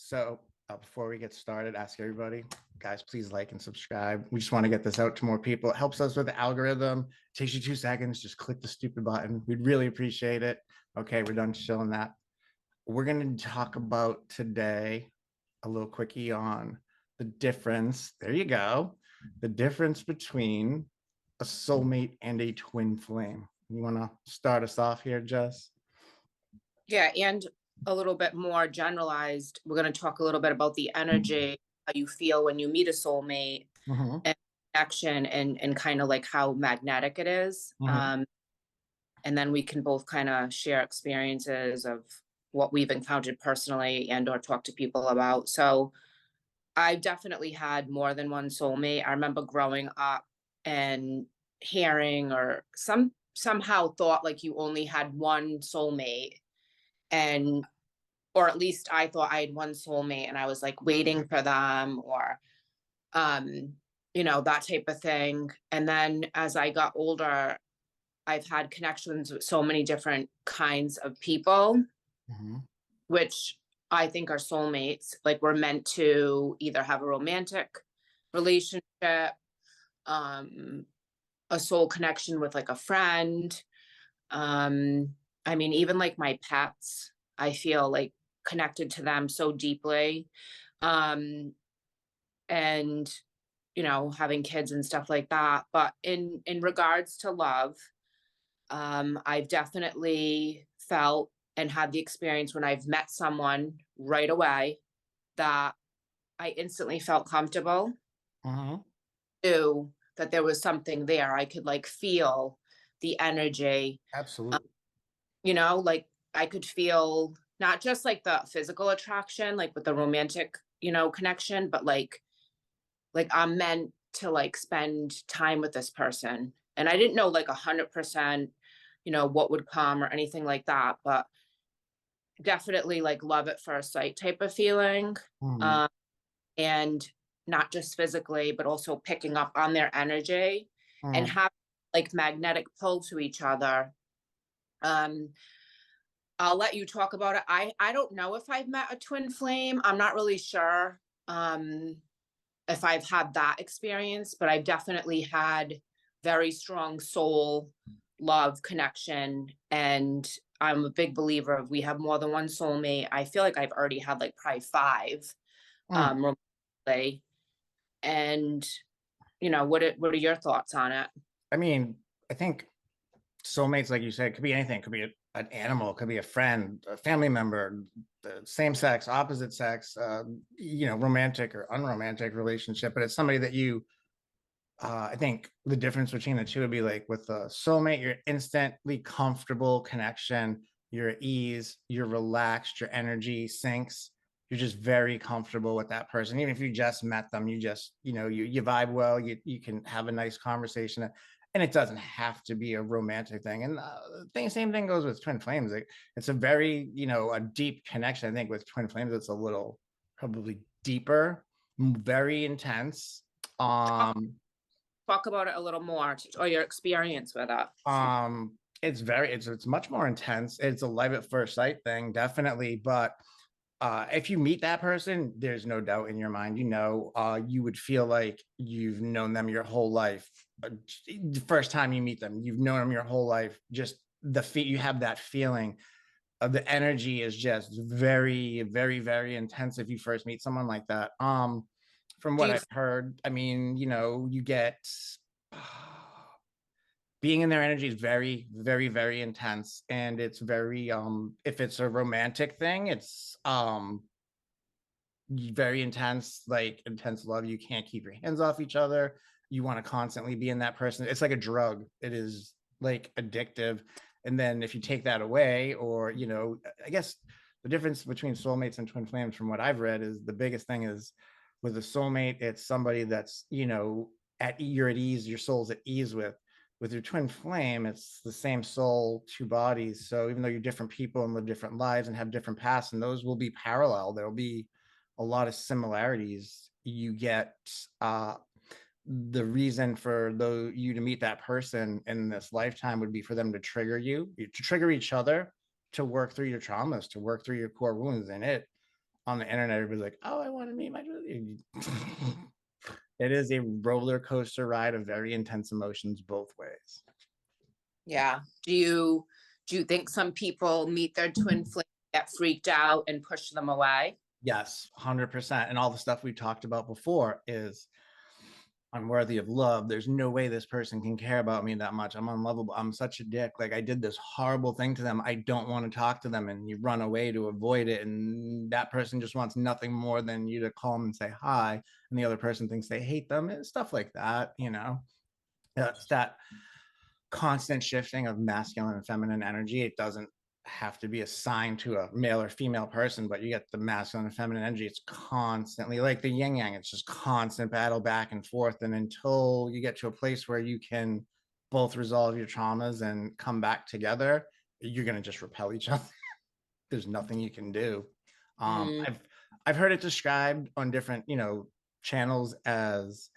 So, before we get started, ask everybody, guys, please like and subscribe. We just want to get this out to more people. It helps us with the algorithm. It takes you 2 seconds. Just click the stupid button. We'd really appreciate it. Okay, we're done chilling that. We're going to talk about today a little quickie on the difference. There you go. The difference between a soulmate and a twin flame. You want to start us off here, Jess? Yeah, and a little bit more generalized, we're going to talk a little bit about the energy, how you feel when you meet a soulmate, Mm-hmm. and action, and kind of like how magnetic it is. Mm-hmm. And then we can both kind of share experiences of what we've encountered personally and or talk to people about. So I've definitely had more than one soulmate. I remember growing up and hearing or somehow thought like you only had one soulmate, and or at least I thought I had one soulmate and I was like waiting for them, or um that type of thing. And then as I got older, I've had connections with so many different kinds of people, Mm-hmm. which I think are soulmates. Like we're meant to either have a romantic relationship, um a soul connection with like a friend. I mean, even like my pets, I feel like connected to them so deeply. Um, and having kids and stuff like that. But in regards to love, I've definitely felt and had the experience when I've met someone right away that I instantly felt comfortable, Mm-hmm. knew that there was something there. I could like feel the energy. Absolutely. Like I could feel not just like the physical attraction, like with the romantic, connection, but like I'm meant to like spend time with this person. And I didn't know like 100%, what would come or anything like that, but definitely like love at first sight type of feeling. Mhm. Um, and not just physically, but also picking up on their energy and Mhm. have like magnetic pull to each other. Um, I'll let you talk about it. I don't know if I've met a twin flame. I'm not really sure if I've had that experience, but I've definitely had very strong soul love connection. And I'm a big believer of we have more than one soulmate. I feel like I've already had like probably five Mm. romantically. And what are your thoughts on it? I mean, I think soulmates, like you said, could be anything. Could be an animal, could be a friend, a family member, the same sex, opposite sex, romantic or unromantic relationship. But it's somebody that I think the difference between the two would be like with a soulmate, you're instantly comfortable connection, you're at ease, you're relaxed, your energy sinks. You're just very comfortable with that person. Even if you just met them, you just, you vibe well, you can have a nice conversation. And it doesn't have to be a romantic thing. And same thing goes with twin flames. Like, it's a very, a deep connection. I think with twin flames, it's a little probably deeper, very intense. Talk, Um, talk about it a little more, or your experience with it. it's much more intense. It's a life at first sight thing, definitely. But if you meet that person, there's no doubt in your mind, you would feel like you've known them your whole life. The first time you meet them, you've known them your whole life. Just you have that feeling of the energy is just very, very, very intense if you first meet someone like that. From Do what you I've heard, I mean, you get being in their energy is very, very, very intense. And it's very if it's a romantic thing, it's very intense, like intense love. You can't keep your hands off each other. You want to constantly be in that person. It's like a drug. It is like addictive. And then if you take that away, or I guess the difference between soulmates and twin flames, from what I've read, is the biggest thing is with a soulmate, it's somebody that's you're at ease, your soul's at ease with your twin flame. It's the same soul, two bodies. So even though you're different people and live different lives and have different paths, and those will be parallel, there'll be a lot of similarities. You get the reason for you to meet that person in this lifetime would be for them to trigger you, to trigger each other, to work through your traumas, to work through your core wounds. And on the internet, everybody's like, oh, I want to meet my it is a roller coaster ride of very intense emotions both ways. Yeah. Do you think some people meet their twin flame, get freaked out and push them away? Yes, 100%. And all the stuff we talked about before is unworthy of love. There's no way this person can care about me that much. I'm unlovable. I'm such a dick. Like I did this horrible thing to them. I don't want to talk to them. And you run away to avoid it. And that person just wants nothing more than you to call them and say hi. And the other person thinks they hate them and stuff like that, you know. It's that constant shifting of masculine and feminine energy. It doesn't have to be assigned to a male or female person, but you get the masculine and feminine energy. It's constantly like the yin yang. It's just constant battle back and forth. And until you get to a place where you can both resolve your traumas and come back together, you're going to just repel each other. There's nothing you can do. Mm, I've heard it described on different, channels as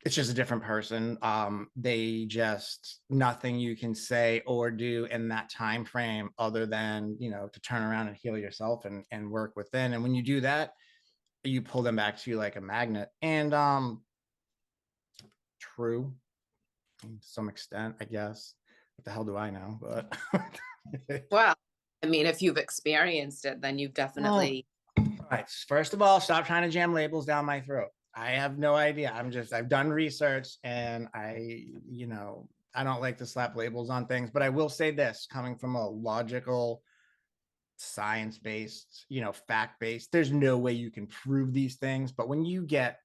it's just a different person. They just nothing you can say or do in that time frame other than, to turn around and heal yourself and work within. And when you do that, you pull them back to you like a magnet. And true to some extent, I guess. What the hell do I know? But well, I mean, if you've experienced it, then you've well, definitely. right. First of all, stop trying to jam labels down my throat. I have no idea. I've done research and I don't like to slap labels on things, but I will say this coming from a logical, science based, fact based, there's no way you can prove these things. But when you get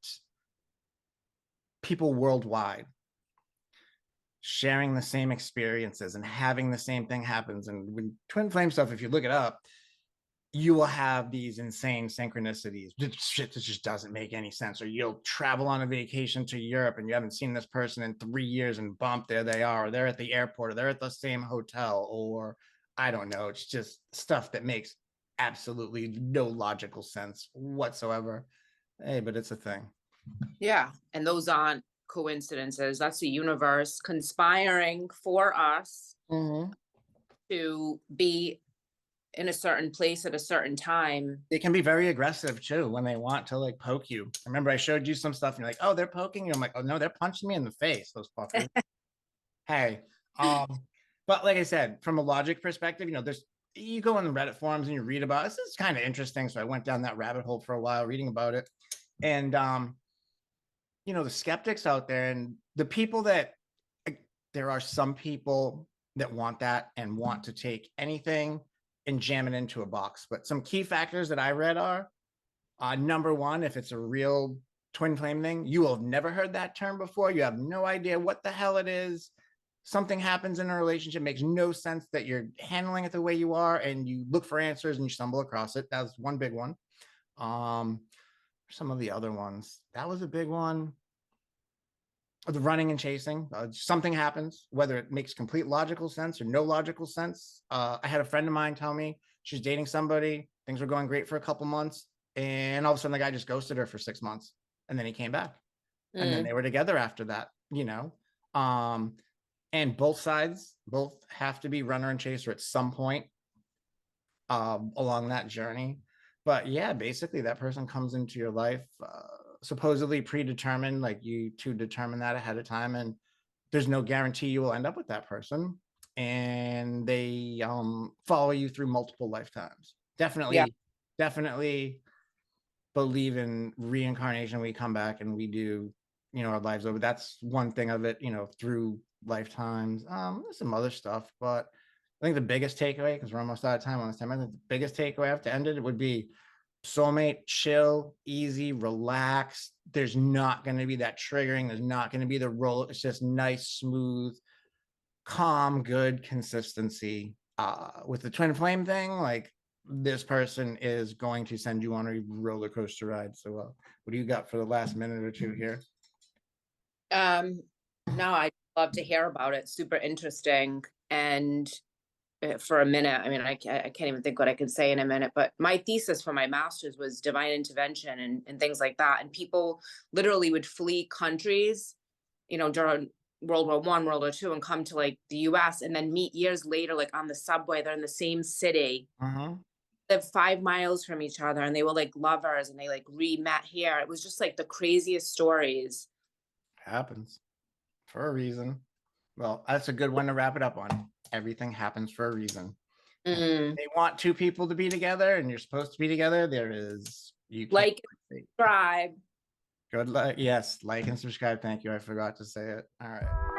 people worldwide sharing the same experiences and having the same thing happens, and when twin flame stuff, if you look it up, you will have these insane synchronicities, shit that just doesn't make any sense. Or you'll travel on a vacation to Europe and you haven't seen this person in 3 years and bump, there they are, or they're at the airport, or they're at the same hotel, or I don't know. It's just stuff that makes absolutely no logical sense whatsoever. Hey, but it's a thing. Yeah, and those aren't coincidences. That's the universe conspiring for us Mm-hmm. to be in a certain place at a certain time. They can be very aggressive too when they want to like poke you. I remember I showed you some stuff and you're like, oh, they're poking you. I'm like, oh no, they're punching me in the face, those fuckers. Hey, um, but like I said, from a logic perspective, there's you go in the Reddit forums and you read about it. This is kind of interesting. So I went down that rabbit hole for a while reading about it. And the skeptics out there and the people that there are some people that want that and want to take anything and jam it into a box. But some key factors that I read are number one, if it's a real twin flame thing, you will have never heard that term before. You have no idea what the hell it is. Something happens in a relationship, makes no sense that you're handling it the way you are, and you look for answers and you stumble across it. That's one big one. Um, some of the other ones, that was a big one. The running and chasing, something happens, whether it makes complete logical sense or no logical sense. I had a friend of mine tell me she's dating somebody, things were going great for a couple months, and all of a sudden the guy just ghosted her for 6 months, and then he came back, and then Mm, they were together after that. And both sides both have to be runner and chaser at some point along that journey. But yeah, basically that person comes into your life supposedly predetermined, like you to determine that ahead of time, and there's no guarantee you will end up with that person. And they follow you through multiple lifetimes. yeah. Definitely believe in reincarnation. We come back and we do, our lives over. That's one thing of it, through lifetimes. There's some other stuff, but I think the biggest takeaway, because we're almost out of time on this time, I think the biggest takeaway after ended it would be soulmate, chill, easy, relaxed. There's not going to be that triggering. There's not going to be the roll. It's just nice, smooth, calm, good consistency. With the twin flame thing, like this person is going to send you on a roller coaster ride. So, what do you got for the last minute or two here? Um, no, I'd love to hear about it. Super interesting. And for a minute, I mean, I can't even think what I can say in a minute, but my thesis for my master's was divine intervention and things like that. And people literally would flee countries, during World War I, World War II, and come to like the US and then meet years later, like on the subway, they're in the same city. Uh-huh. lived 5 miles from each other and they were like lovers and they like re-met here. It was just like the craziest stories. Happens for a reason. Well, that's a good one to wrap it up on. Everything happens for a reason. Mm. They want two people to be together and you're supposed to be together. There is, you can't. Like, subscribe. Good luck. Yes, like and subscribe. Thank you. I forgot to say it. All right.